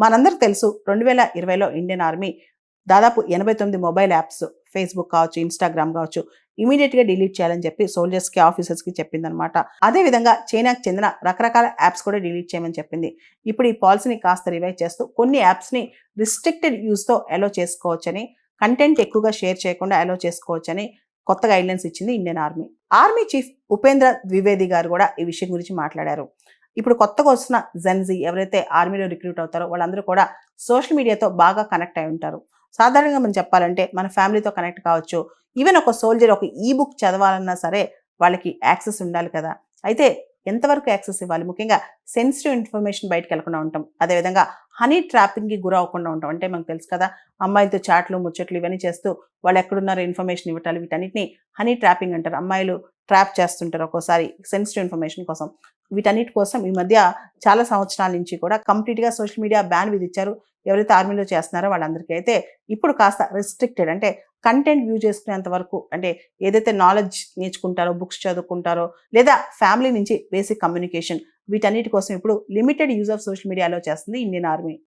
మనందరికి తెలుసు 2020లో Indian army దాదాపు 89 మొబైల్ యాప్స్ ఫేస్బుక్ కావచ్చు, ఇన్స్టాగ్రామ్ కావచ్చు ఇమీడియట్గా డిలీట్ చేయాలని చెప్పి సోల్జర్స్కి, ఆఫీసర్స్కి చెప్పిందనమాట. అదేవిధంగా చైనాకు చెందిన రకరకాల యాప్స్ కూడా డిలీట్ చేయమని చెప్పింది. ఇప్పుడు ఈ పాలసీని కాస్త రివైజ్ చేస్తూ కొన్ని యాప్స్ని రిస్ట్రిక్టెడ్ యూస్తో అలో చేసుకోవచ్చని, కంటెంట్ ఎక్కువగా షేర్ చేయకుండా అలో చేసుకోవచ్చని కొత్త గైడ్లైన్స్ ఇచ్చింది Indian army. Army chief Upendra Dwivedi గారు కూడా ఈ విషయం గురించి మాట్లాడారు. ఇప్పుడు కొత్తగా వస్తున్న జెన్జీ ఎవరైతే ఆర్మీలో రిక్రూట్ అవుతారో వాళ్ళందరూ కూడా సోషల్ మీడియాతో బాగా కనెక్ట్ అయి ఉంటారు. సాధారణంగా మనం చెప్పాలంటే మన ఫ్యామిలీతో కనెక్ట్ కావచ్చు. ఈవెన్ ఒక సోల్జర్ ఒక ఈ బుక్ చదవాలన్నా సరే వాళ్ళకి యాక్సెస్ ఉండాలి కదా. అయితే ఎంతవరకు యాక్సెస్ ఇవ్వాలి? ముఖ్యంగా సెన్సిటివ్ ఇన్ఫర్మేషన్ బయటకు వెళ్ళకుండా ఉంటాం. అదేవిధంగా హనీ ట్రాపింగ్కి గురవకుండా ఉంటాం. అంటే మనకు తెలుసు కదా, అమ్మాయిలతో చాట్లు, ముచ్చట్లు ఇవన్నీ చేస్తూ వాళ్ళు ఎక్కడున్నారో ఇన్ఫర్మేషన్ ఇవ్వటాలు, వీటన్నిటిని హనీ ట్రాపింగ్ అంటారు. అమ్మాయిలు ట్రాప్ చేస్తుంటారు ఒక్కోసారి సెన్సిటివ్ ఇన్ఫర్మేషన్ కోసం. వీటన్నిటి కోసం ఈ మధ్య చాలా సంవత్సరాల నుంచి కూడా కంప్లీట్గా సోషల్ మీడియా బ్యాన్ విధించారు ఎవరైతే ఆర్మీలో చేస్తున్నారో వాళ్ళందరికీ. అయితే ఇప్పుడు కాస్త రిస్ట్రిక్టెడ్, అంటే కంటెంట్ వ్యూ చేసుకునేంత వరకు, అంటే ఏదైతే నాలెడ్జ్ నేర్చుకుంటారో, బుక్స్ చదువుకుంటారో, లేదా ఫ్యామిలీ నుంచి బేసిక్ కమ్యూనికేషన్, వీటన్నిటి కోసం ఇప్పుడు limited use of social media allow చేస్తుంది ఇండియన్ ఆర్మీ.